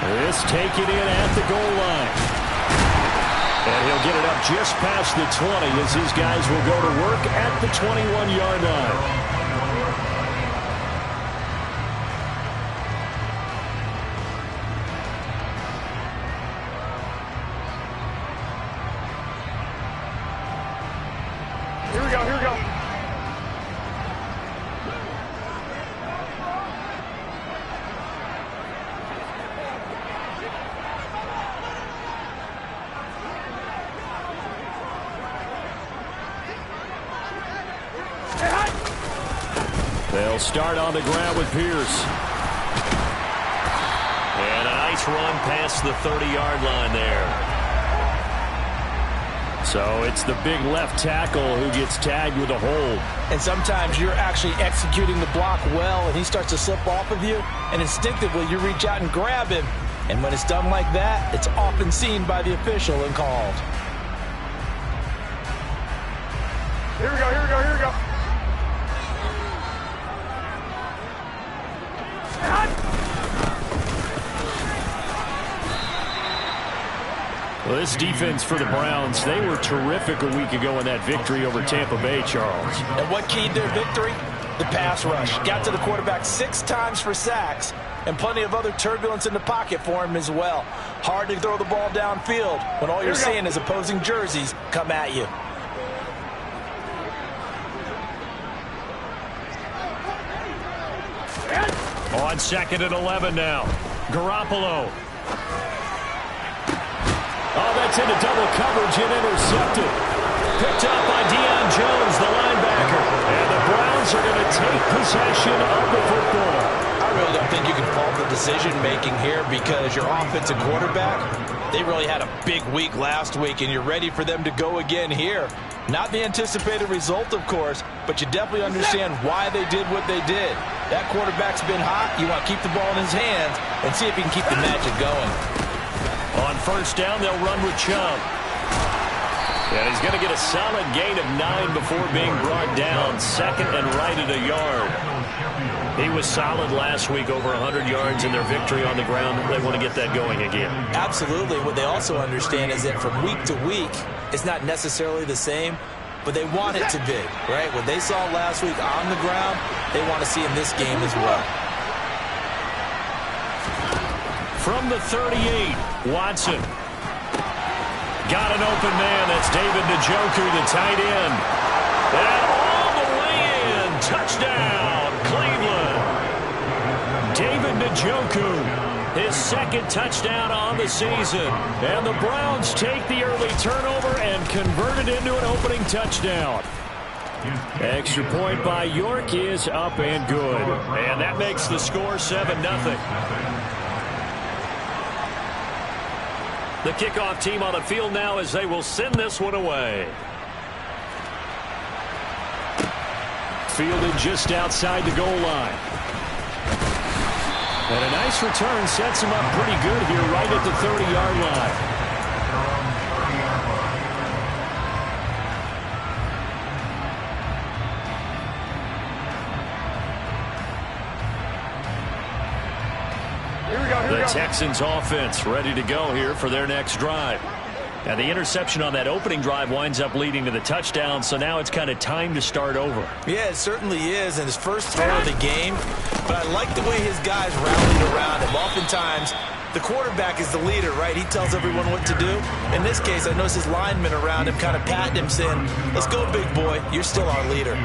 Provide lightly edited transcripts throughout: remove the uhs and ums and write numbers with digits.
This taken in at the goal line. And he'll get it up just past the 20 as his guys will go to work at the 21-yard line. They'll start on the ground with Pierce. And a nice run past the 30-yard line there. So it's the big left tackle who gets tagged with a hold. And sometimes you're actually executing the block well, and he starts to slip off of you, and instinctively you reach out and grab him. And when it's done like that, it's often seen by the official and called. Here we go, here we go, here we go. Well, this defense for the Browns, they were terrific a week ago in that victory over Tampa Bay, Charles. And what keyed their victory? The pass rush. Got to the quarterback 6 times for sacks, and plenty of other turbulence in the pocket for him as well. Hard to throw the ball downfield when all you're seeing is opposing jerseys come at you. On 2nd and 11 now. Garoppolo. Oh, that's into double coverage and intercepted. Picked up by Deion Jones, the linebacker. And the Browns are going to take possession of the football. I really don't think you can fault the decision-making here because your offensive quarterback, they really had a big week last week, and you're ready for them to go again here. Not the anticipated result, of course, but you definitely understand why they did what they did. That quarterback's been hot. You want to keep the ball in his hands and see if he can keep the magic going. On 1st down, they'll run with Chubb. And he's going to get a solid gain of 9 before being brought down. 2nd and right at a yard. He was solid last week, over 100 yards in their victory on the ground. They want to get that going again. Absolutely. What they also understand is that from week to week, it's not necessarily the same, but they want it to be, right? What they saw last week on the ground, they want to see in this game as well. From the 38, Watson. Got an open man. That's David Njoku, the tight end. And all the way in. Touchdown, Cleveland. David Njoku, his 2nd touchdown on the season. And the Browns take the early turnover and convert it into an opening touchdown. Extra point by York is up and good. And that makes the score 7-0. The kickoff team on the field now as they will send this one away. Fielded just outside the goal line. And a nice return sets him up pretty good here right at the 30-yard line. The Texans offense ready to go here for their next drive. Now the interception on that opening drive winds up leading to the touchdown, so now it's kind of time to start over. Yeah, it certainly is, and his first throw of the game. But I like the way his guys rallied around him. Oftentimes, the quarterback is the leader, right? He tells everyone what to do. In this case, I noticed his linemen around him kind of patting him, saying, "Let's go, big boy. You're still our leader."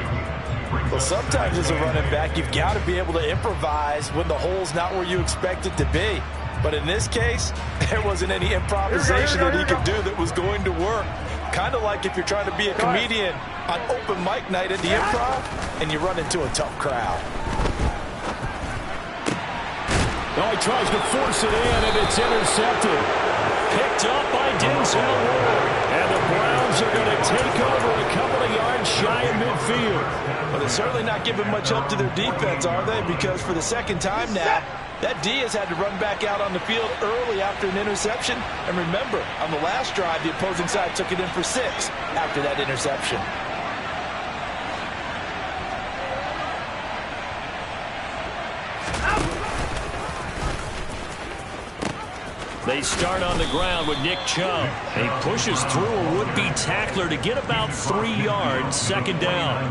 Well, sometimes as a running back, you've got to be able to improvise when the hole's not where you expect it to be. But in this case, there wasn't any improvisation that he could do that was going to work. Kind of like if you're trying to be a comedian on open mic night at the Improv and you run into a tough crowd. Oh, he tries to force it in, and it's intercepted. Picked up by Denzel Ward. And the Browns are going to take over a couple of yards shy of midfield. Well, they're certainly not giving much help to their defense, are they? Because for the 2nd time now, that D has had to run back out on the field early after an interception. And remember, on the last drive, the opposing side took it in for 6 after that interception. They start on the ground with Nick Chubb. He pushes through a would-be tackler to get about 3 yards, second down.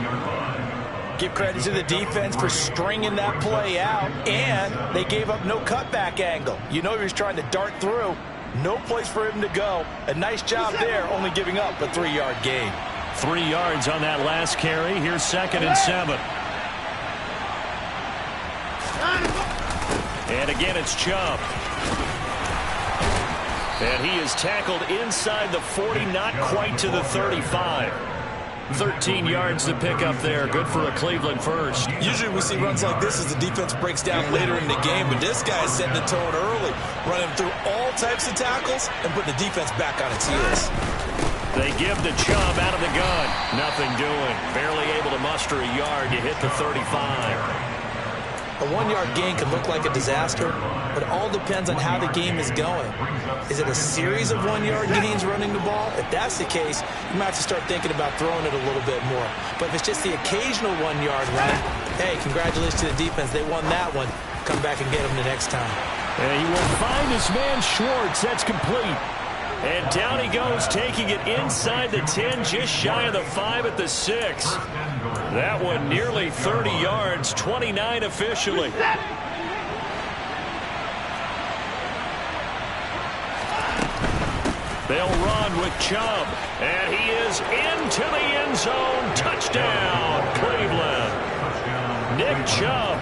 Give credit to the defense for stringing that play out, and they gave up no cutback angle. You know he was trying to dart through. No place for him to go. A nice job there, only giving up a 3-yard gain. 3 yards on that last carry. Here's 2nd and 7. And again, it's Chubb. And he is tackled inside the 40, not quite to the 35. 13 yards to pick up there. Good for a Cleveland first. Usually we see runs like this as the defense breaks down later in the game, but this guy is setting the tone early, running through all types of tackles and putting the defense back on its heels. They give the Chubb out of the gun. Nothing doing. Barely able to muster a yard to hit the 35. A 1-yard gain can look like a disaster, but it all depends on how the game is going. Is it a series of 1-yard gains running the ball? If that's the case, you might have to start thinking about throwing it a little bit more. But if it's just the occasional 1-yard run, hey, congratulations to the defense. They won that one. Come back and get them the next time. And he will find his man Schwartz. That's complete. And down he goes, taking it inside the 10, just shy of the 5 at the 6. That one nearly 30 yards, 29 officially. They'll run with Chubb, and he is into the end zone. Touchdown, Cleveland. Nick Chubb,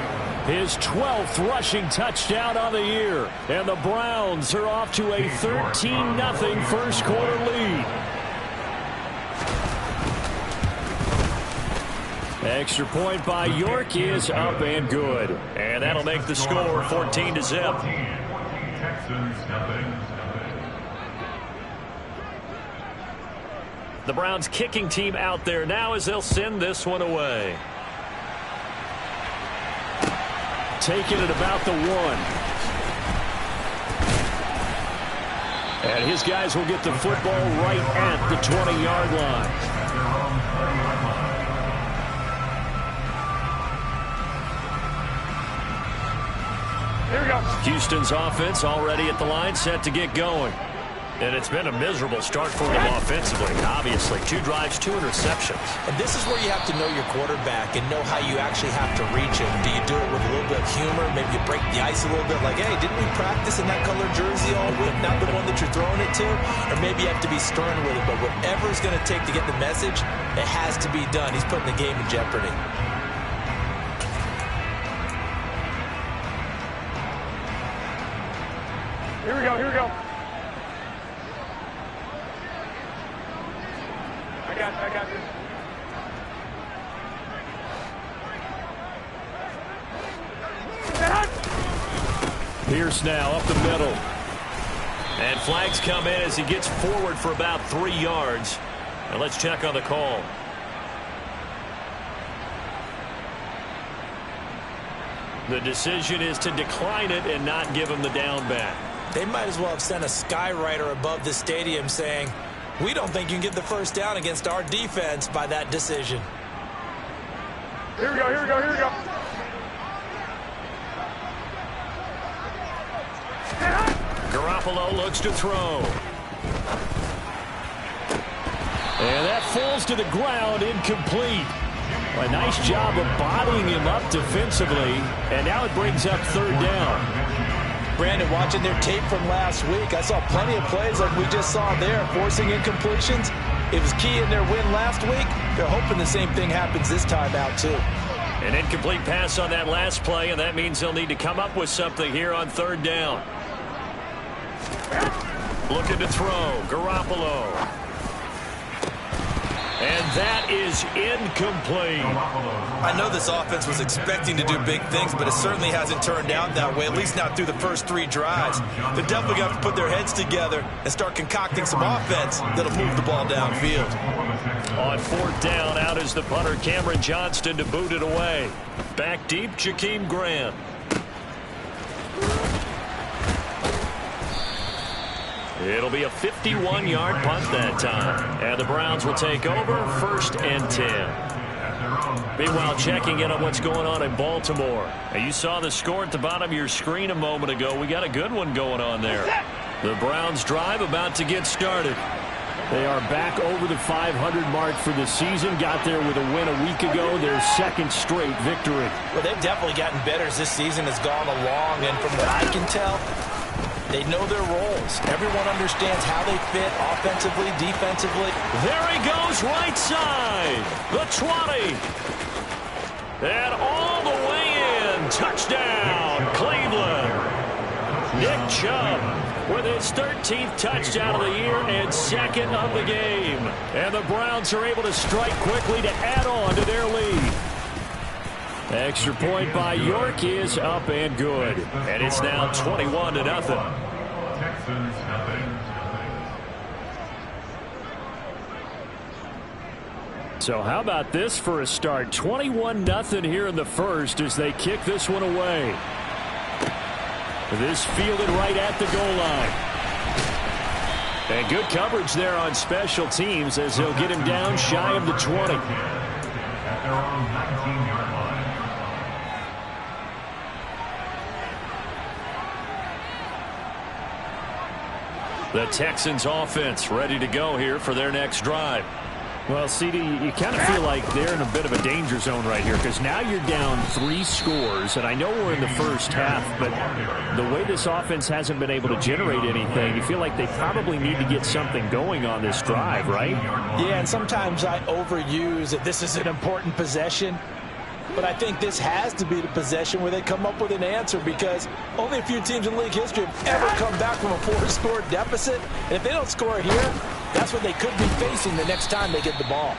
his 12th rushing touchdown on the year. And the Browns are off to a 13-0 first quarter lead. Extra point by York is up and good. And that'll make the score 14-0. The Browns kicking team out there now as they'll send this one away. Taking it about the 1. And his guys will get the football right at the 20-yard line. Here we go. Houston's offense already at the line, set to get going. And it's been a miserable start for them offensively. Obviously, 2 drives, 2 interceptions. And this is where you have to know your quarterback and know how you actually have to reach him. Do you do it with a little bit of humor? Maybe you break the ice a little bit like, hey, didn't we practice in that color jersey all week? Not the one that you're throwing it to? Or maybe you have to be stern with it. But whatever it's going to take to get the message, it has to be done. He's putting the game in jeopardy. Here we go, here we go. I got this. Pierce now up the middle. And flags come in as he gets forward for about 3 yards. And let's check on the call. The decision is to decline it and not give him the down back. They might as well have sent a skywriter above the stadium saying, we don't think you can get the first down against our defense by that decision. Here we go, here we go, here we go. Garoppolo looks to throw. And that falls to the ground, incomplete. A nice job of bodying him up defensively. And now it brings up 3rd down. Brandon, watching their tape from last week, I saw plenty of plays like we just saw there, forcing incompletions. It was key in their win last week. They're hoping the same thing happens this time out, too. An incomplete pass on that last play, and that means they'll need to come up with something here on 3rd down. Looking to throw, Garoppolo. And that is incomplete. I know this offense was expecting to do big things, but it certainly hasn't turned out that way, at least not through the first 3 drives. They're definitely going to have to put their heads together and start concocting some offense that'll move the ball downfield. On 4th down, out is the punter, Cameron Johnston, to boot it away. Back deep, Jakeem Grant. It'll be a 51-yard punt that time. And the Browns will take over, 1st and 10. Meanwhile, checking in on what's going on in Baltimore. You saw the score at the bottom of your screen a moment ago. We got a good one going on there. The Browns drive about to get started. They are back over the 500 mark for the season. Got there with a win a week ago. Their second straight victory. Well, they've definitely gotten better as this season has gone along. And from what I can tell, they know their roles. Everyone understands how they fit offensively, defensively. There he goes, right side. The 20. And all the way in. Touchdown, Cleveland. Nick Chubb with his 13th touchdown of the year and second of the game. And the Browns are able to strike quickly to add on to their lead. Extra point by York is up and good. And it's now 21-0. Texans, nothing. So how about this for a start? 21-0 here in the first as they kick this one away. This fielded right at the goal line. And good coverage there on special teams as they'll get him down shy of the 20. At their own 19-yard line. The Texans offense ready to go here for their next drive. Well, CD, you kind of feel like they're in a bit of a danger zone right here because now you're down 3 scores, and I know we're in the first half, but the way this offense hasn't been able to generate anything, you feel like they probably need to get something going on this drive, right? Yeah, and sometimes I overuse that this is an important possession. But I think this has to be the possession where they come up with an answer because only a few teams in league history have ever come back from a 4-score deficit. And if they don't score here, that's what they could be facing the next time they get the ball.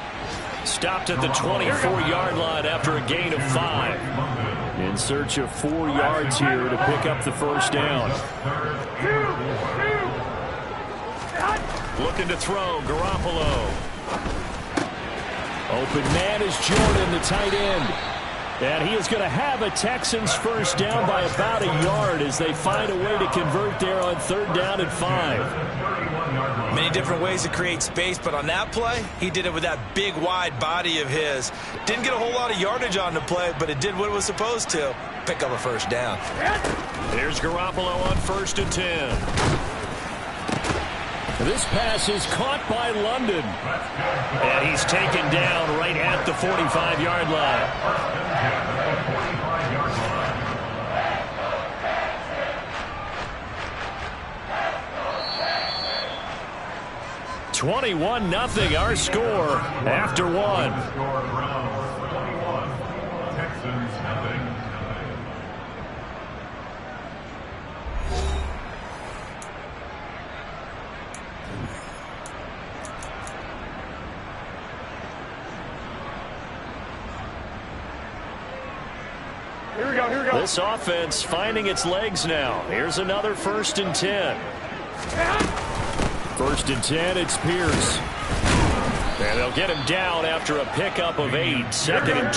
Stopped at the 24-yard line after a gain of 5. In search of 4 yards here to pick up the first down. Looking to throw, Garoppolo. Open man is Jordan, the tight end. And he is going to have a Texans first down by about a yard as they find a way to convert there on 3rd down and 5. Many different ways to create space, but on that play, he did it with that big, wide body of his. Didn't get a whole lot of yardage on the play, but it did what it was supposed to. Pick up a first down. Here's Garoppolo on 1st and 10. This pass is caught by London. And he's taken down right at the 45-yard line. 21-0 our score after 1. Texans, nothing. Here we go, here we go. This offense finding its legs now. Here's another 1st and 10. 1st and 10, it's Pierce. And they'll get him down after a pickup of 8. 2nd and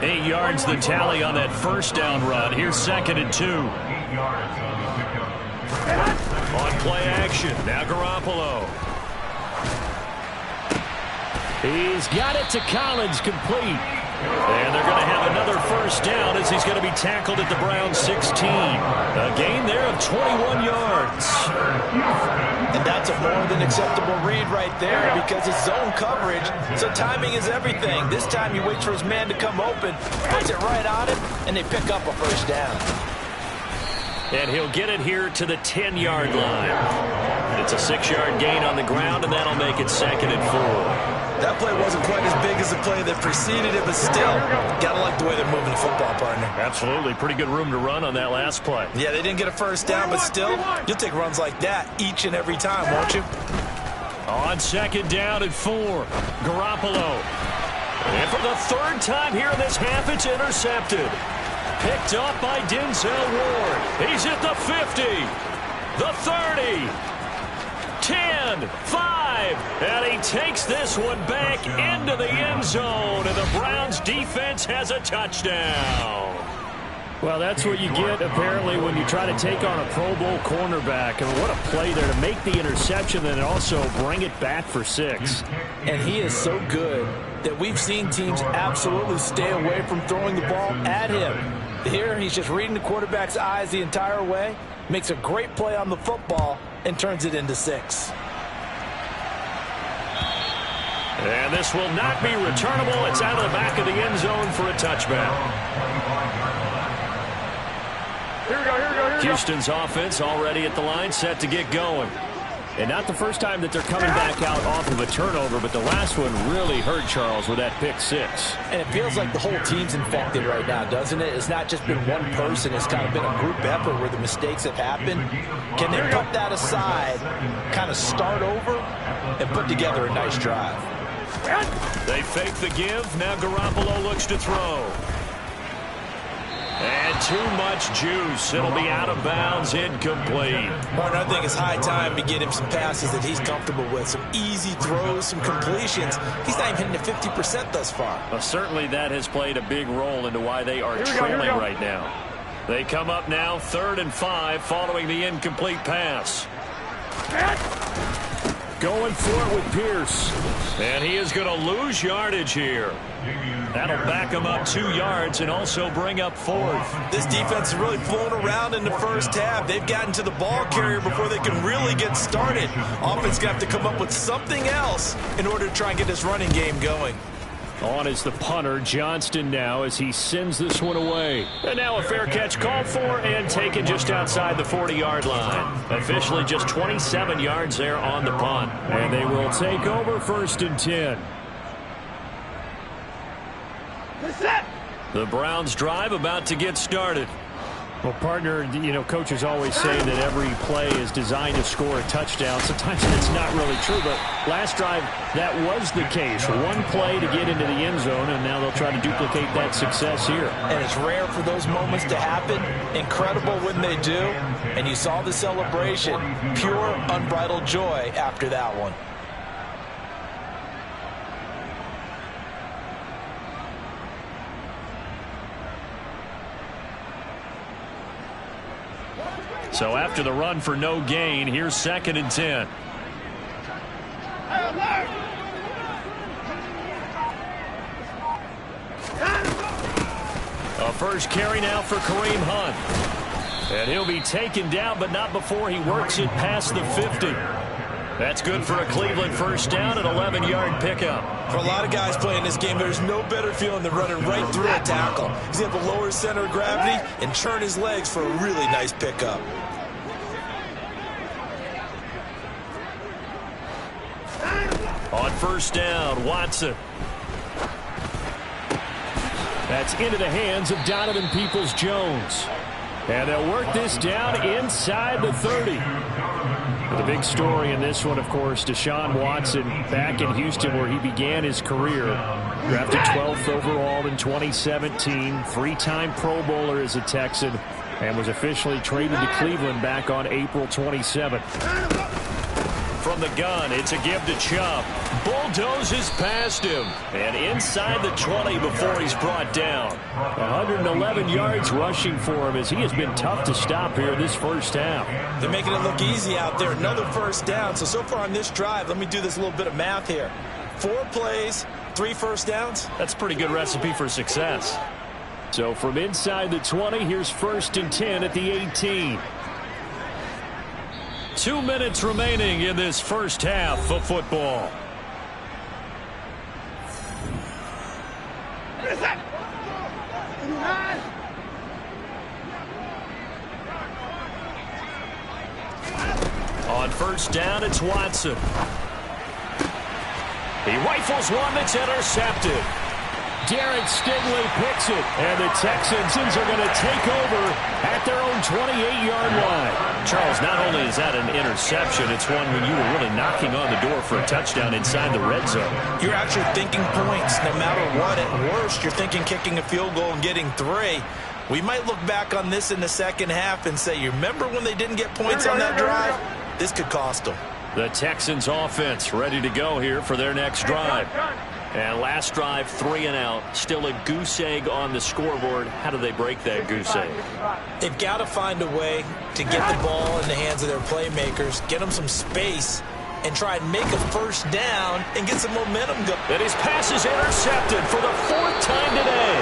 2. 8 yards the tally on that first down run. Here's 2nd and 2. 8 yards on the pickup. On play action, now Garoppolo. He's got it to Collins, complete. And they're going to have another first down as he's going to be tackled at the Browns 16. A gain there of 21 yards. And that's a more than acceptable read right there because it's zone coverage, so timing is everything. This time he waits for his man to come open, puts it right on him, and they pick up a first down. And he'll get it here to the 10-yard line. It's a 6-yard gain on the ground, and that'll make it 2nd and 4. That play wasn't quite as big as the play that preceded it, but still, gotta like the way they're moving the football, partner. Absolutely. Pretty good room to run on that last play. Yeah, they didn't get a first down, but still, you'll take runs like that each and every time, won't you? On 2nd down and 4, Garoppolo. And for the 3rd time here in this half, it's intercepted. Picked up by Denzel Ward. He's at the 50, the 30, 10, 5, and he takes this one back into the end zone, and the Browns defense has a touchdown. Well, that's what you get, apparently, when you try to take on a Pro Bowl cornerback. And what a play there to make the interception and also bring it back for 6. And he is so good that we've seen teams absolutely stay away from throwing the ball at him. Here, he's just reading the quarterback's eyes the entire way, makes a great play on the football, and turns it into 6. And this will not be returnable. It's out of the back of the end zone for a touchback. Here we go, here we go, here we go. Houston's offense already at the line, set to get going. And not the first time that they're coming back out off of a turnover, but the last one really hurt Charles with that pick 6. And it feels like the whole team's infected right now, doesn't it? It's not just been one person. It's kind of been a group effort where the mistakes have happened. Can they put that aside, kind of start over, and put together a nice drive? They fake the give. Now Garoppolo looks to throw. And too much juice. It'll be out of bounds, incomplete. Martin, I think it's high time to get him some passes that he's comfortable with. Some easy throws, some completions. He's not even hitting the 50% thus far. Well, certainly that has played a big role into why they are trailing right now. They come up now 3rd and 5 following the incomplete pass. Going for it with Pierce. And he is going to lose yardage here. That'll back him up 2 yards and also bring up 4th. This defense is really flown around in the first half. They've gotten to the ball carrier before they can really get started. Offense going to have to come up with something else in order to try and get this running game going. On is the punter, Johnston, now as he sends this one away. And now a fair catch called for and taken just outside the 40-yard line. Officially just 27 yards there on the punt. And they will take over 1st and 10. The Browns drive about to get started. Well, partner, you know, coaches always say that every play is designed to score a touchdown. Sometimes it's not really true, but last drive, that was the case. One play to get into the end zone, and now they'll try to duplicate that success here. And it's rare for those moments to happen. Incredible when they do. And you saw the celebration. Pure, unbridled joy after that one. So after the run for no gain, here's 2nd and 10. A first carry now for Kareem Hunt. And he'll be taken down, but not before he works it past the 50. That's good for a Cleveland first down, an 11-yard pickup. For a lot of guys playing this game, there's no better feeling than running right through a tackle. He's able to lower his center of gravity and churn his legs for a really nice pickup. On first down, Watson. That's into the hands of Donovan Peoples-Jones. And they'll work this down inside the 30. The big story in this one, of course, Deshaun Watson back in Houston where he began his career. Drafted 12th overall in 2017. 3-time Pro Bowler as a Texan. And was officially traded to Cleveland back on April 27th. From the gun, it's a give to Chubb. Bulldozes past him. And inside the 20 before he's brought down. 111 yards rushing for him as he has been tough to stop here this first half. They're making it look easy out there. Another first down. So far on this drive, let me do this little bit of math here. 4 plays, 3 first downs. That's a pretty good recipe for success. So from inside the 20, here's 1st and 10 at the 18. 2 minutes remaining in this first half of football. On first down, it's Watson. He rifles one that's intercepted. Derek Stingley picks it, and the Texans are going to take over at their own 28-yard line. Charles, not only is that an interception, it's one when you were really knocking on the door for a touchdown inside the red zone. You're actually thinking points no matter what. At worst, you're thinking kicking a field goal and getting 3. We might look back on this in the second half and say, you remember when they didn't get points on that drive? This could cost them. The Texans offense ready to go here for their next drive. And last drive, 3 and out. Still a goose egg on the scoreboard. How do they break that goose egg? They've got to find a way to get the ball in the hands of their playmakers, get them some space, and try and make a first down and get some momentum going. And his pass is intercepted for the 4th time today.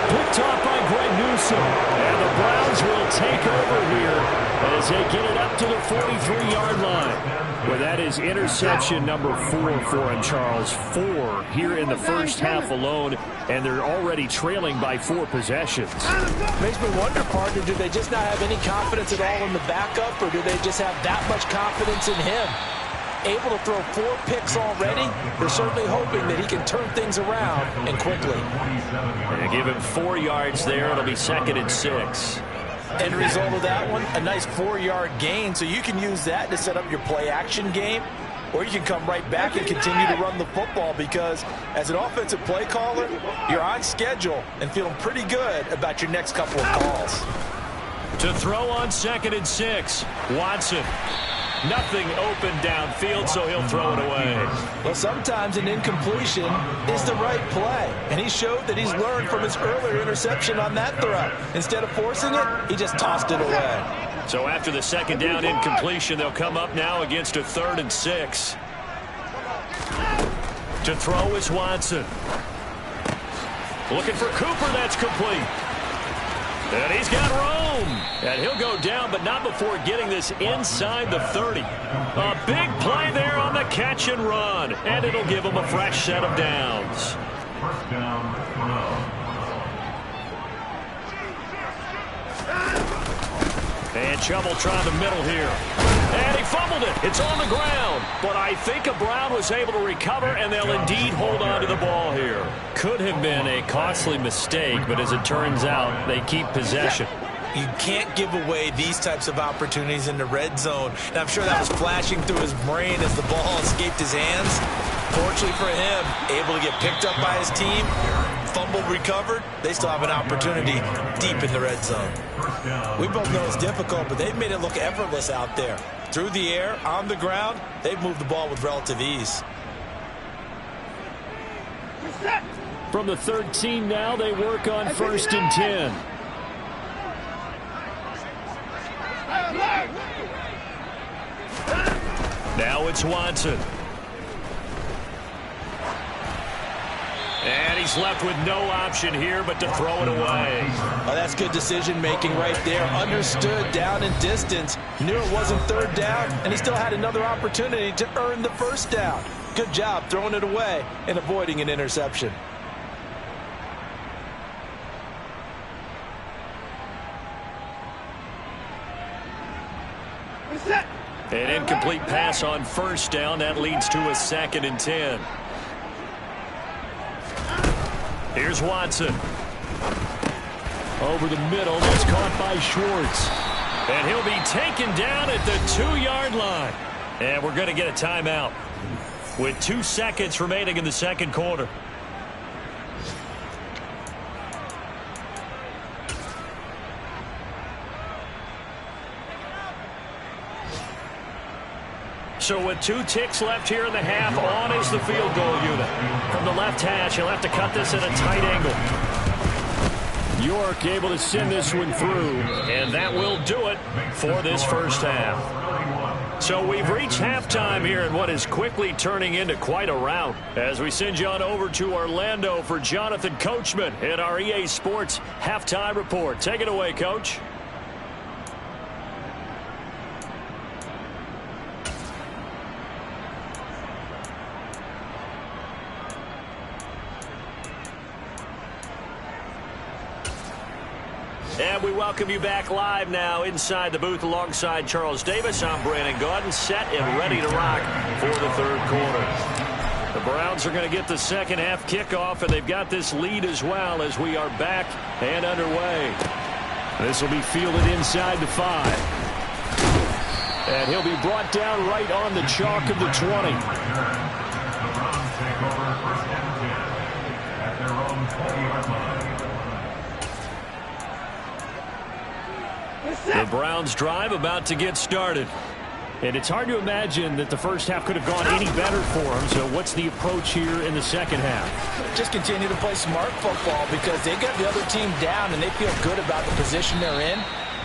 Picked off by Greg Newsome. And the Browns will take over here as they get it up to the 43-yard line. Well, that is interception number 4 for him, Charles. 4 here in the first half alone, and they're already trailing by 4 possessions. Makes me wonder, partner, do they just not have any confidence at all in the backup, or do they just have that much confidence in him? Able to throw 4 picks already, they're certainly hoping that he can turn things around and quickly. They give him 4 yards there. It'll be 2nd and 6. End result of that one, a nice 4-yard gain, so you can use that to set up your play-action game, or you can come right back and continue to run the football because as an offensive play caller, you're on schedule and feeling pretty good about your next couple of calls. To throw on 2nd and 6, Watson. Nothing open downfield, so he'll throw it away. Well, sometimes an incompletion is the right play, and he showed that he's learned from his earlier interception on that throw. Instead of forcing it, he just tossed it away. So after the 2nd down incompletion, they'll come up now against a 3rd and 6. To throw is Watson. Looking for Cooper, that's complete. And he's got Rome. And he'll go down, but not before getting this inside the 30. A big play there on the catch and run. And it'll give him a fresh set of downs. First down, And Chubb will try the middle here. And he fumbled it. It's on the ground. But I think Brown was able to recover, and they'll indeed hold on to the ball here. Could have been a costly mistake, but as it turns out, they keep possession. You can't give away these types of opportunities in the red zone. And I'm sure that was flashing through his brain as the ball escaped his hands. Fortunately for him, able to get picked up by his team, fumbled, recovered. They still have an opportunity deep in the red zone. We both know it's difficult, but they've made it look effortless out there. Through the air, on the ground, they've moved the ball with relative ease. From the 13 now, they work on 1st and 10. Now it's Watson. And he's left with no option here but to throw it away. Oh, that's good decision-making right there. Understood down and distance. Knew it wasn't 3rd down, and he still had another opportunity to earn the 1st down. Good job throwing it away and avoiding an interception. An incomplete pass on 1st down. That leads to a 2nd and 10. Here's Watson. Over the middle. That's caught by Schwartz. And he'll be taken down at the 2-yard line. And we're going to get a timeout with 2 seconds remaining in the 2nd quarter. So with 2 ticks left here in the half, on is the field goal unit. From the left hash, he'll have to cut this at a tight angle. York able to send this one through, and that will do it for this first half. So we've reached halftime here in what is quickly turning into quite a rout. As we send you on over to Orlando for Jonathan Coachman in our EA Sports Halftime Report. Take it away, Coach. And we welcome you back live now inside the booth alongside Charles Davis. I'm Brandon Gaudin, set and ready to rock for the 3rd quarter. The Browns are going to get the 2nd half kickoff, and they've got this lead as well as we are back and underway. This will be fielded inside the 5. And he'll be brought down right on the chalk of the 20. The Browns take over 1st and 10 at their own 20-yard line. The Browns drive about to get started. And it's hard to imagine that the first half could have gone any better for them. So what's the approach here in the 2nd half? Just continue to play smart football because they got the other team down and they feel good about the position they're in.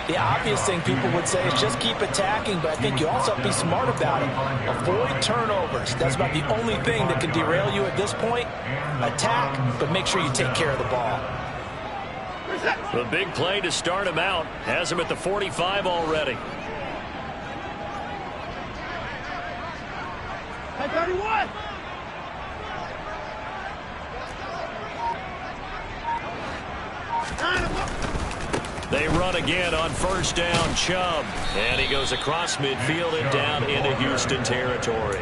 The obvious thing people would say is just keep attacking, but I think you also have to be smart about it. Avoid turnovers. That's about the only thing that can derail you at this point. Attack, but make sure you take care of the ball. The big play to start him out has him at the 45 already. 31. They run again on first down, Chubb. And he goes across midfield and down into Houston territory.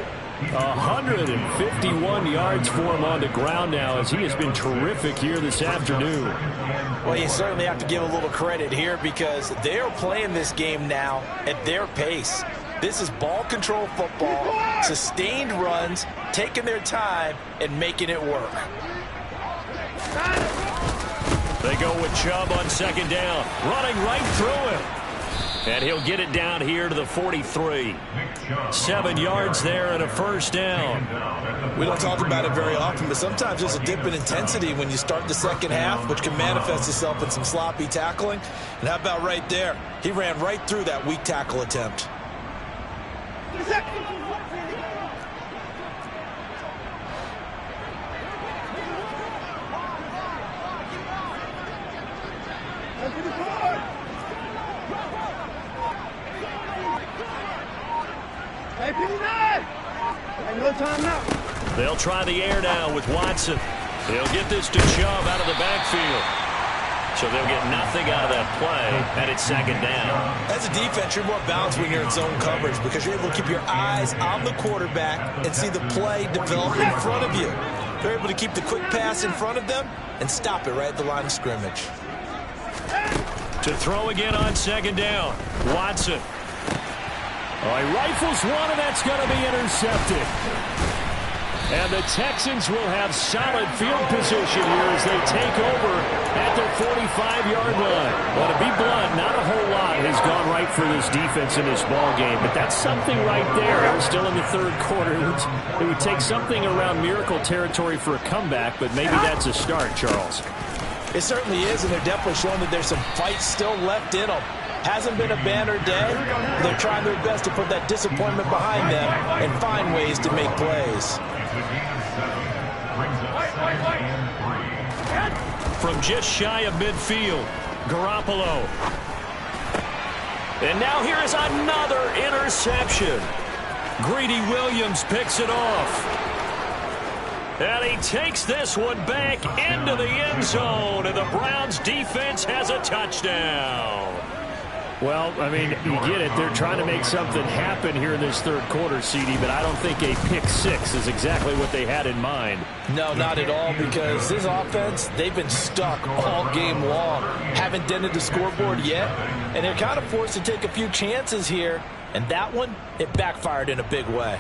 151 yards for him on the ground now, as he has been terrific here this afternoon. Well, you certainly have to give a little credit here because they are playing this game now at their pace. This is ball control football, sustained runs, taking their time and making it work. They go with Chubb on second down, running right through him. And he'll get it down here to the 43. 7 yards there and a first down. We don't talk about it very often, but sometimes there's a dip in intensity when you start the second half, which can manifest itself in some sloppy tackling. And how about right there? He ran right through that weak tackle attempt. They'll try the air now with Watson. They'll get this to Chubb out of the backfield. So they'll get nothing out of that play, and it's second down. As a defense, you're more balanced when you're in zone coverage because you're able to keep your eyes on the quarterback and see the play develop in front of you. They're able to keep the quick pass in front of them and stop it right at the line of scrimmage. To throw again on second down, Watson. Oh, he rifles one, and that's going to be intercepted. And the Texans will have solid field position here as they take over at their 45-yard line. Well, to be blunt, not a whole lot has gone right for this defense in this ball game, but that's something right there. We're still in the third quarter. It would take something around miracle territory for a comeback, but maybe that's a start, Charles. It certainly is, and they're definitely showing that there's some fight still left in them. Hasn't been a banner day. They're trying their best to put that disappointment behind them and find ways to make plays. From just shy of midfield, Garoppolo. And now here is another interception. Greedy Williams picks it off. And he takes this one back into the end zone, and the Browns defense has a touchdown. Well, I mean, you get it. They're trying to make something happen here in this third quarter, CD, but I don't think a pick six is exactly what they had in mind. No, not at all, because this offense, they've been stuck all game long. Haven't dented the scoreboard yet, and they're kind of forced to take a few chances here, and that one, it backfired in a big way.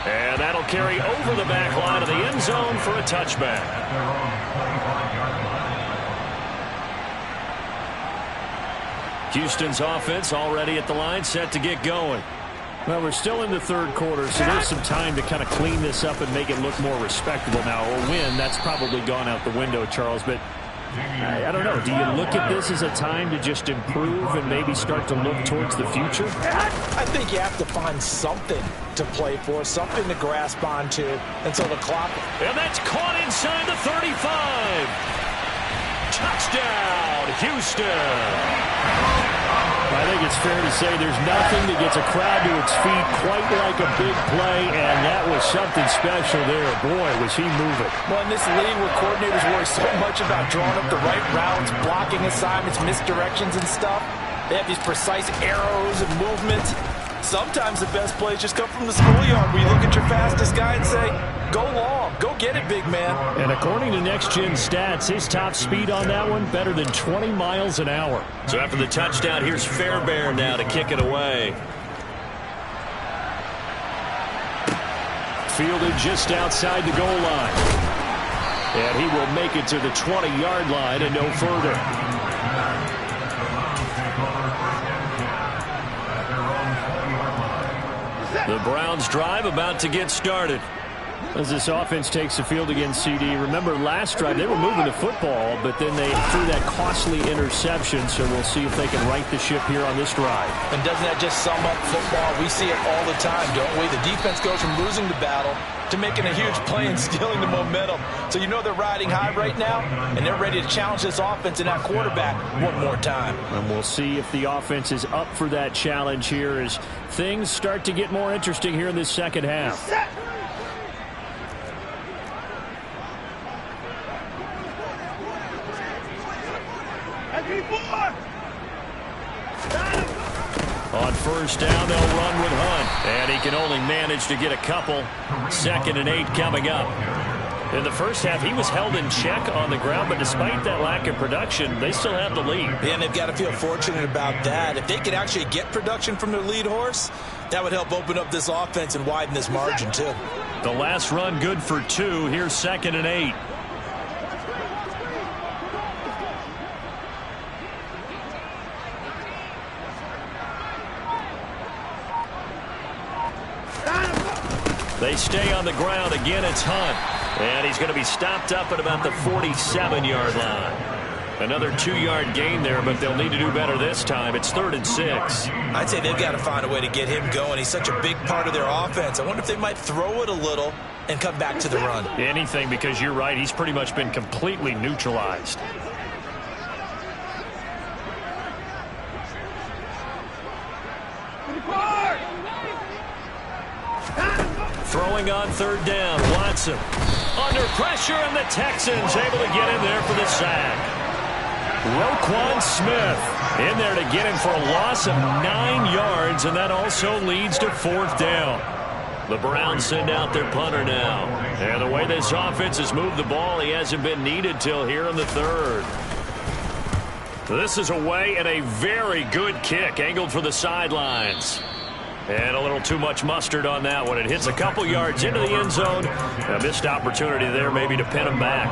And that'll carry over the back line of the end zone for a touchback. Houston's offense already at the line, set to get going. Well, we're still in the third quarter, so there's some time to kind of clean this up and make it look more respectable now. Or win, that's probably gone out the window, Charles. But I don't know. Do you look at this as a time to just improve and maybe start to look towards the future? I think you have to find something to play for, something to grasp onto until the clock. And that's caught inside the 35. Touchdown, Houston. I think it's fair to say there's nothing that gets a crowd to its feet quite like a big play, and that was something special there. Boy, was he moving. Well, in this league where coordinators worry so much about drawing up the right routes, blocking assignments, misdirections and stuff, they have these precise arrows and movements. Sometimes the best plays just come from the schoolyard where you look at your fastest guy and say, go long, go get it, big man. And according to Next Gen Stats, his top speed on that one, better than 20 miles an hour. So after the touchdown, here's Fairbairn now to kick it away. Fielded just outside the goal line. And he will make it to the 20-yard line and no further. The Browns drive about to get started. As this offense takes the field against CD, remember last drive they were moving the football, but then they threw that costly interception, so we'll see if they can right the ship here on this drive. And doesn't that just sum up football? We see it all the time, don't we? The defense goes from losing the battle to making a huge play and stealing the momentum. So you know they're riding high right now, and they're ready to challenge this offense and that quarterback one more time. And we'll see if the offense is up for that challenge here as things start to get more interesting here in this second half. On first down, they'll run with Hunt. And he can only manage to get a couple. 2nd and 8 coming up. In the first half, he was held in check on the ground, but despite that lack of production, they still have the lead. Yeah, and they've got to feel fortunate about that. If they could actually get production from their lead horse, that would help open up this offense and widen this margin, too. The last run good for 2. Here's 2nd and 8. They stay on the ground. Again, it's Hunt. And he's going to be stopped up at about the 47-yard line. Another 2-yard gain there, but they'll need to do better this time. It's 3rd and 6. I'd say they've got to find a way to get him going. He's such a big part of their offense. I wonder if they might throw it a little and come back to the run. Anything, because you're right. He's pretty much been completely neutralized. Throwing on 3rd down, Watson. Under pressure, and the Texans able to get in there for the sack. Roquan Smith in there to get him for a loss of 9 yards, and that also leads to 4th down. The Browns send out their punter now. And the way this offense has moved the ball, he hasn't been needed till here in the 3rd. This is away, and a very good kick angled for the sidelines. And a little too much mustard on that one. It hits a couple yards into the end zone. A missed opportunity there maybe to pin them back.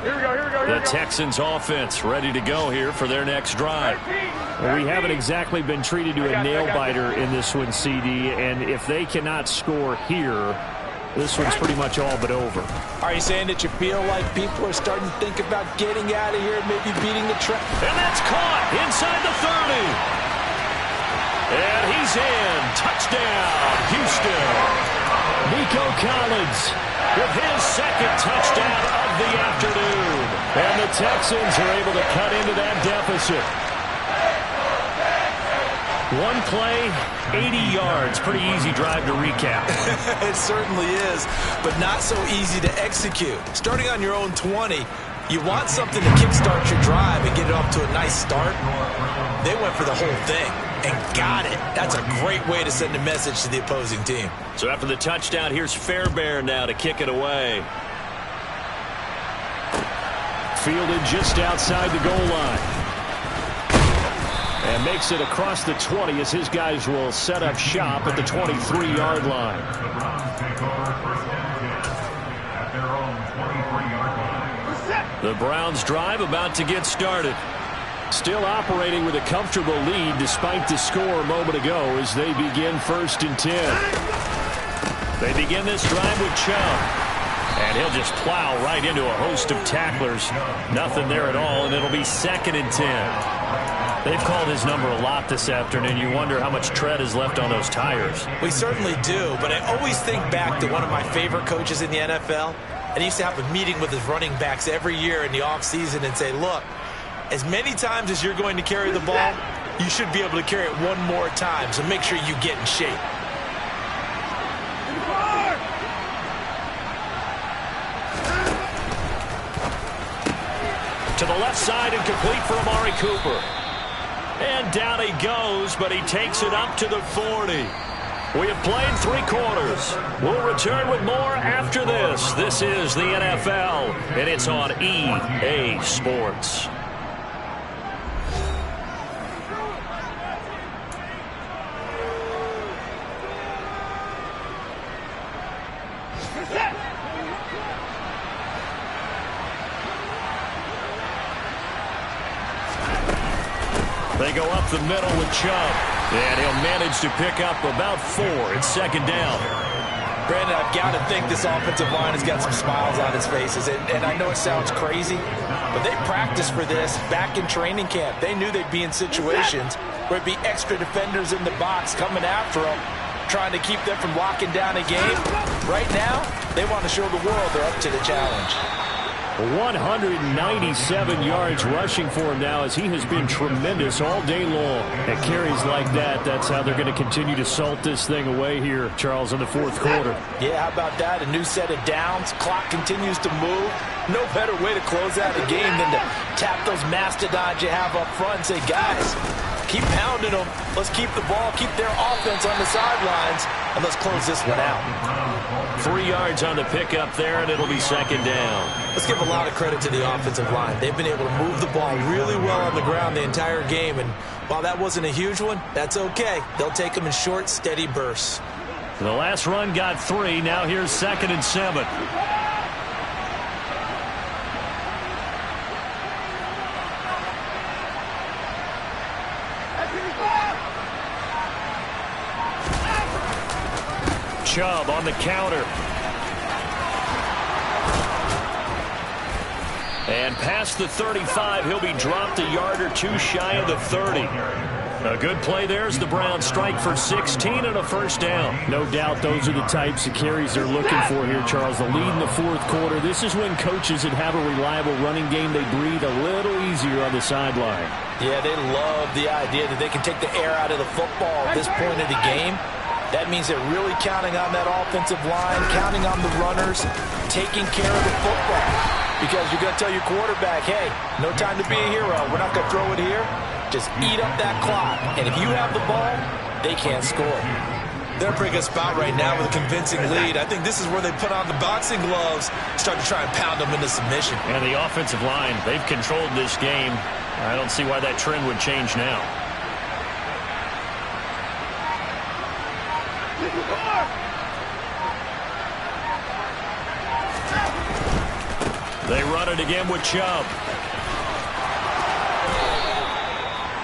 Here we go, here we go, here we The go. Texans offense ready to go here for their next drive. Well, we haven't exactly been treated to a nail-biter in this one, CD, and if they cannot score here, this one's pretty much all but over. Are you saying that you feel like people are starting to think about getting out of here, maybe beating the trap? And that's caught inside the 30. And he's in. Touchdown, Houston. Nico Collins with his 2nd touchdown of the afternoon. And the Texans are able to cut into that deficit. One play, 80 yards. Pretty easy drive to recap. It certainly is, but not so easy to execute. Starting on your own 20, you want something to kickstart your drive and get it off to a nice start. They went for the whole thing and got it. That's a great way to send a message to the opposing team. So after the touchdown, here's Fairbairn now to kick it away. Fielded just outside the goal line. And makes it across the 20 as his guys will set up shop at the 23-yard line. The Browns take over 1st and 10 at their own 23-yard line. The Browns drive about to get started. Still operating with a comfortable lead despite the score a moment ago as they begin 1st and 10. They begin this drive with Chubb. And he'll just plow right into a host of tacklers. Nothing there at all, and it'll be 2nd and 10. They've called his number a lot this afternoon. You wonder how much tread is left on those tires. We certainly do, but I always think back to one of my favorite coaches in the NFL. And he used to have a meeting with his running backs every year in the offseason and say, look, as many times as you're going to carry the ball, you should be able to carry it one more time, so make sure you get in shape. To the left side and complete for Amari Cooper. And down he goes, but he takes it up to the 40. We have played 3 quarters. We'll return with more after this. This is the NFL, and it's on EA Sports. They go up the middle with Chubb. And he'll manage to pick up about 4. It's 2nd down. Brandon, I've got to think this offensive line has got some smiles on its faces. And I know it sounds crazy, but they practiced for this back in training camp. They knew they'd be in situations where it'd be extra defenders in the box coming after them, trying to keep them from locking down a game. Right now, they want to show the world they're up to the challenge. 197 yards rushing for him now, as he has been tremendous all day long. At carries like that, that's how they're going to continue to salt this thing away here, Charles, in the fourth quarter. Yeah, how about that? A new set of downs. Clock continues to move. No better way to close out a game than to tap those mastodons you have up front and say, guys, keep pounding them. Let's keep the ball, keep their offense on the sidelines, and let's close this one out. 3 yards on the pickup there, and it'll be second down. Let's give a lot of credit to the offensive line. They've been able to move the ball really well on the ground the entire game, and while that wasn't a huge one, that's okay. They'll take them in short, steady bursts. The last run got 3. Now here's 2nd and 7. Chubb on the counter. And past the 35, he'll be dropped a yard or two shy of the 30. A good play there as the Browns strike for 16 and a first down. No doubt those are the types of carries they're looking for here, Charles. The lead in the fourth quarter. This is when coaches that have a reliable running game, they breathe a little easier on the sideline. Yeah, they love the idea that they can take the air out of the football at this point of the game. That means they're really counting on that offensive line, counting on the runners, taking care of the football. Because you're going to tell your quarterback, hey, no time to be a hero. We're not going to throw it here. Just eat up that clock. And if you have the ball, they can't score. They're a pretty good spot right now with a convincing lead. I think this is where they put on the boxing gloves, start to try and pound them into submission. And the offensive line, they've controlled this game. I don't see why that trend would change now. They run it again with Chubb.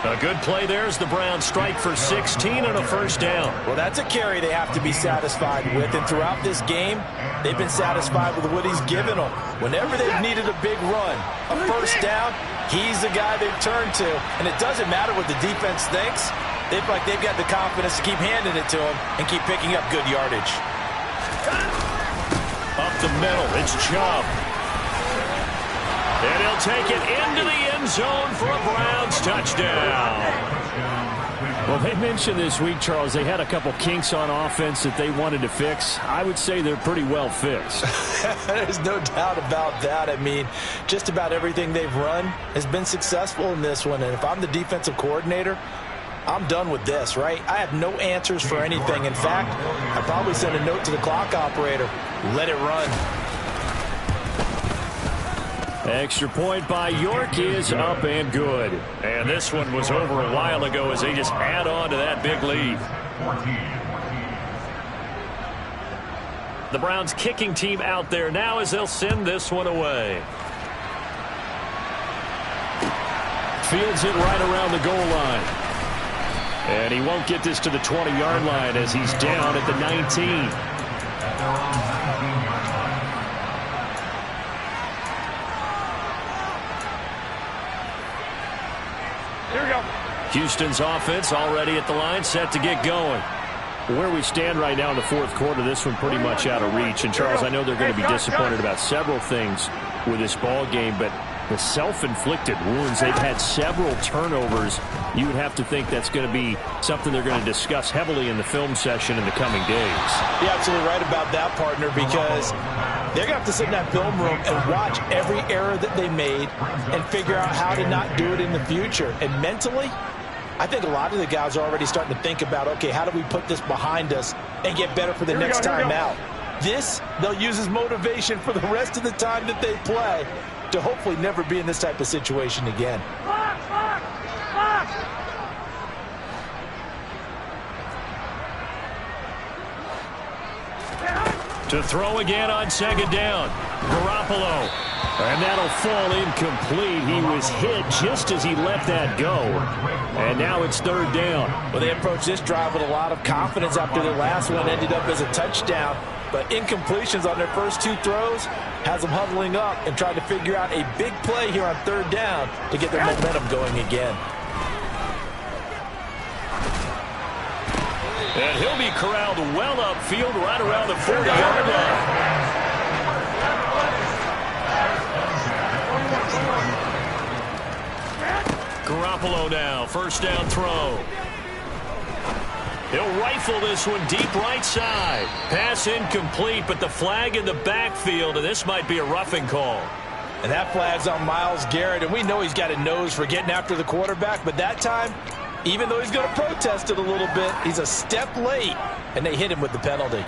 A good play there as the Browns strike for 16 and a first down. Well, that's a carry they have to be satisfied with. And throughout this game, they've been satisfied with what he's given them. Whenever they've needed a big run, a first down, he's the guy they've turned to. And it doesn't matter what the defense thinks. They feel like they've got the confidence to keep handing it to him and keep picking up good yardage. Up the middle, it's Chubb. And he'll take it into the end zone for a Browns touchdown. Well, they mentioned this week, Charles, they had a couple kinks on offense that they wanted to fix. I would say they're pretty well fixed. There's no doubt about that. I mean, just about everything they've run has been successful in this one. And if I'm the defensive coordinator, I'm done with this, right? I have no answers for anything. In fact, I'd probably send a note to the clock operator. Let it run. Extra point by York is up and good. And this one was over a while ago as they just add on to that big lead. The Browns kicking team out there now as they'll send this one away. Fields it right around the goal line. And he won't get this to the 20-yard line as he's down at the 19. Houston's offense already at the line, set to get going. Where we stand right now in the fourth quarter, this one pretty much out of reach. And, Charles, I know they're going to be disappointed about several things with this ball game, but the self-inflicted wounds, they've had several turnovers. You would have to think that's going to be something they're going to discuss heavily in the film session in the coming days. You're absolutely right about that, partner, because they're going to have to sit in that film room and watch every error that they made and figure out how to not do it in the future. And mentally, I think a lot of the guys are already starting to think about, okay, how do we put this behind us and get better for the next time out? This, they'll use as motivation for the rest of the time that they play to hopefully never be in this type of situation again. To throw again on second down. Garoppolo. And that'll fall incomplete. He was hit just as he let that go. And now it's third down. Well, they approached this drive with a lot of confidence after their last one ended up as a touchdown. but incompletions on their first 2 throws has them huddling up and trying to figure out a big play here on 3rd down to get their momentum going again. And he'll be corralled well upfield right around the 40-yard line. Garoppolo now, 1st down throw. He'll rifle this one deep right side. Pass incomplete, but the flag in the backfield, and this might be a roughing call. And that flag's on Myles Garrett, and we know he's got a nose for getting after the quarterback, but that time, even though he's going to protest it a little bit, he's a step late, and they hit him with the penalty.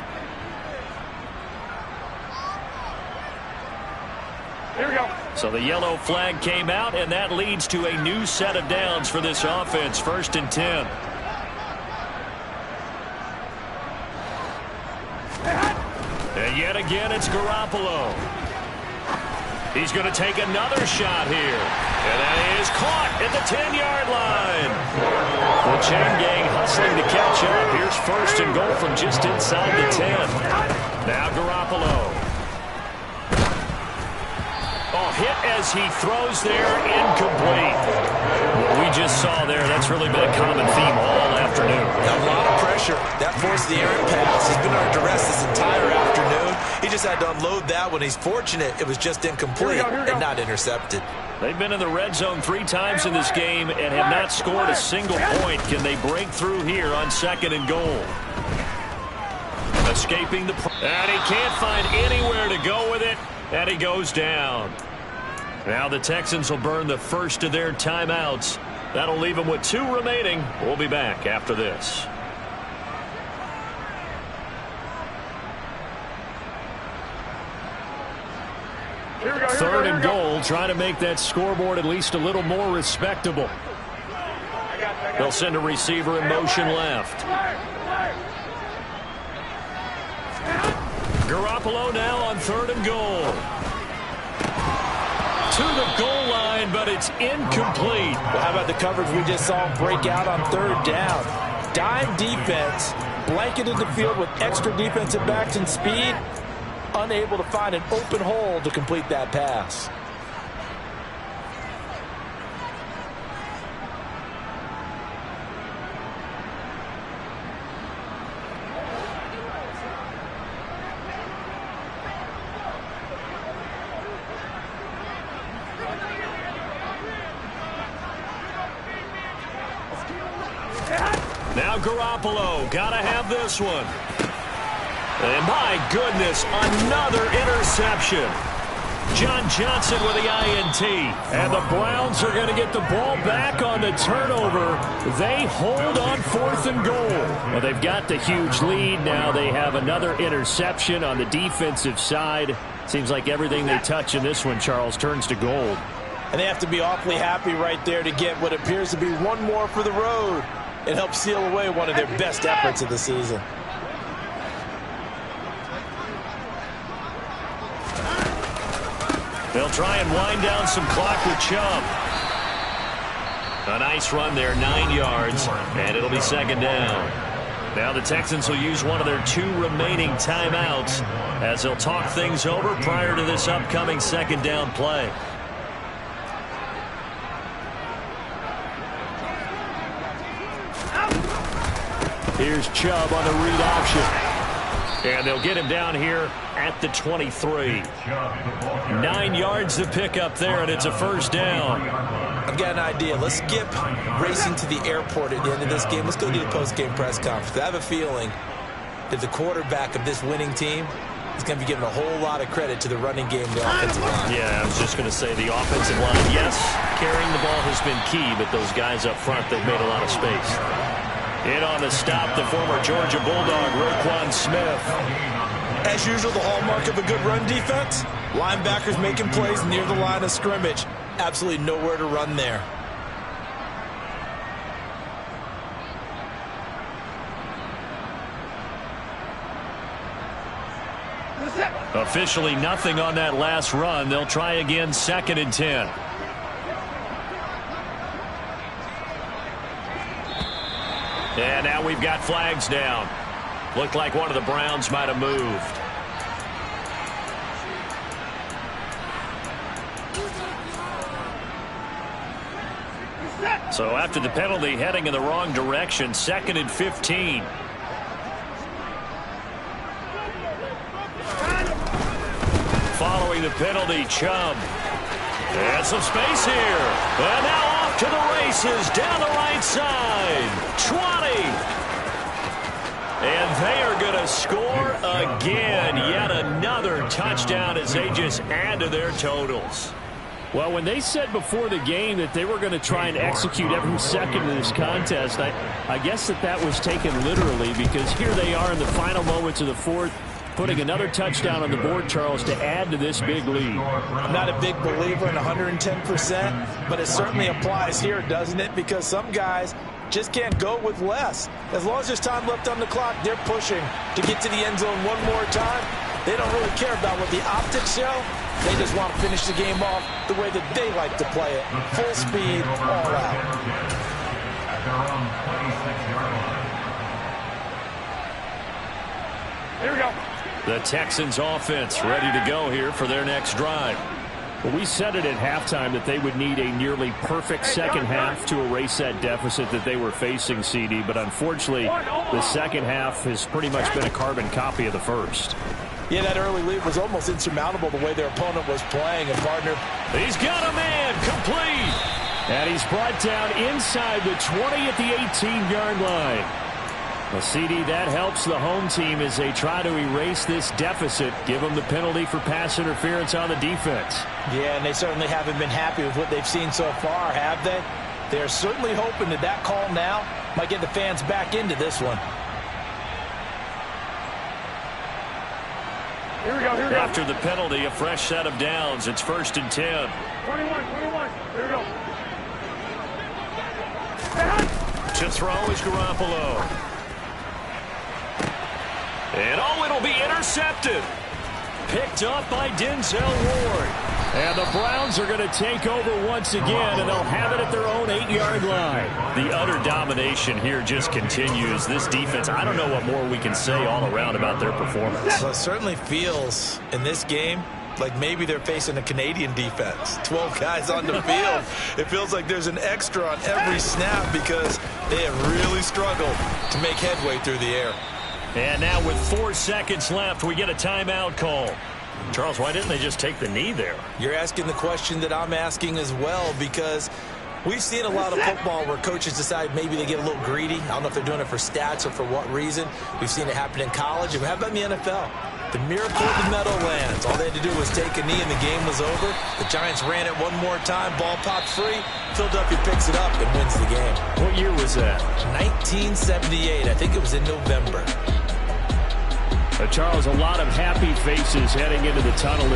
Here we go. So the yellow flag came out, and that leads to a new set of downs for this offense. 1st and 10. And yet again, it's Garoppolo. He's going to take another shot here. And that is caught at the 10-yard line. The chain gang hustling to catch up. Here's 1st and goal from just inside the 10. Now Garoppolo. Oh, hit as he throws there, incomplete. What we just saw there, that's really been a common theme all afternoon. A lot of pressure. That forced the errant pass. He's been under duress this entire afternoon. He just had to unload that one. He's fortunate it was just incomplete and not intercepted. They've been in the red zone 3 times in this game and have not scored a single point. Can they break through here on 2nd and goal? Escaping the... And he can't find anywhere to go with it, and he goes down. Now the Texans will burn the first of their timeouts. That'll leave them with 2 remaining. We'll be back after this. Here we go. 3rd and goal, trying to make that scoreboard at least a little more respectable. They'll send a receiver in motion left. Garoppolo now on 3rd and goal. To the goal line, but it's incomplete. Well, how about the coverage we just saw break out on 3rd down? Dime defense, blanketed the field with extra defensive backs and speed, unable to find an open hole to complete that pass. Now Garoppolo, gotta have this one. And my goodness, another interception. John Johnson with the INT. And the Browns are going to get the ball back on the turnover. They hold on 4th and goal. Well, they've got the huge lead. Now they have another interception on the defensive side. Seems like everything they touch in this one, Charles, turns to gold. And they have to be awfully happy right there to get what appears to be one more for the road. It helps seal away one of their best efforts of the season. They'll try and wind down some clock with Chubb. A nice run there, 9 yards, and it'll be 2nd down. Now the Texans will use one of their 2 remaining timeouts as they'll talk things over prior to this upcoming 2nd down play. Here's Chubb on the read option. And they'll get him down here at the 23. 9 yards to pick up there, and it's a 1st down. I've got an idea. Let's skip racing to the airport at the end of this game. Let's go do the post-game press conference. I have a feeling that the quarterback of this winning team is going to be given a whole lot of credit to the running game, the offensive line. Yeah, I was just going to say the offensive line, yes, carrying the ball has been key, but those guys up front, they've made a lot of space. In on the stop, the former Georgia Bulldog, Roquan Smith. As usual, the hallmark of a good run defense, linebackers making plays near the line of scrimmage. Absolutely nowhere to run there. Officially nothing on that last run. They'll try again, 2nd and 10. And now we've got flags down. Looked like one of the Browns might have moved. So after the penalty, heading in the wrong direction, 2nd and 15. Following the penalty, Chubb. And some space here. And now off to the races down the right side. 20. And they are going to score again. Yet another touchdown as they just add to their totals. Well, when they said before the game that they were going to try and execute every second of this contest, I guess that was taken literally, because here they are in the final moments of the fourth, putting another touchdown on the board, Charles, to add to this big lead. I'm not a big believer in 110%, but it certainly applies here, doesn't it? Because some guys just can't go with less. As long as there's time left on the clock, they're pushing to get to the end zone one more time. They don't really care about what the optics show. They just want to finish the game off the way that they like to play it. Full speed, all out. At their own 26-yard line. Here we go. The Texans offense ready to go here for their next drive. Well, we said it at halftime that they would need a nearly perfect second half to erase that deficit that they were facing, CD. But unfortunately, the second half has pretty much been a carbon copy of the first. Yeah, that early lead was almost insurmountable the way their opponent was playing. And, partner, he's got a man complete. And he's brought down inside the 20 at the 18-yard line. Well, CD, that helps the home team as they try to erase this deficit, give them the penalty for pass interference on the defense. Yeah, and they certainly haven't been happy with what they've seen so far, have they? They're certainly hoping that that call now might get the fans back into this one. Here we go. Here we go. After the penalty, a fresh set of downs. It's 1st and 10. 21. Here we go. To throw is Garoppolo. And it'll be intercepted. Picked up by Denzel Ward. And the Browns are going to take over once again, and they'll have it at their own 8-yard line. The utter domination here just continues. This defense, I don't know what more we can say all around about their performance. Well, it certainly feels in this game like maybe they're facing a Canadian defense. 12 guys on the field. It feels like there's an extra on every snap because they have really struggled to make headway through the air. And now with 4 seconds left, we get a timeout call. Charles, why didn't they just take the knee there? You're asking the question that I'm asking as well, because we've seen a lot of football where coaches decide maybe they get a little greedy. I don't know if they're doing it for stats or for what reason. We've seen it happen in college. And how about in the NFL? The miracle of the Meadowlands. All they had to do was take a knee and the game was over. The Giants ran it one more time. Ball popped free. Philadelphia picks it up and wins the game. What year was that? 1978. I think it was in November. Charles, a lot of happy faces heading into the tunnel as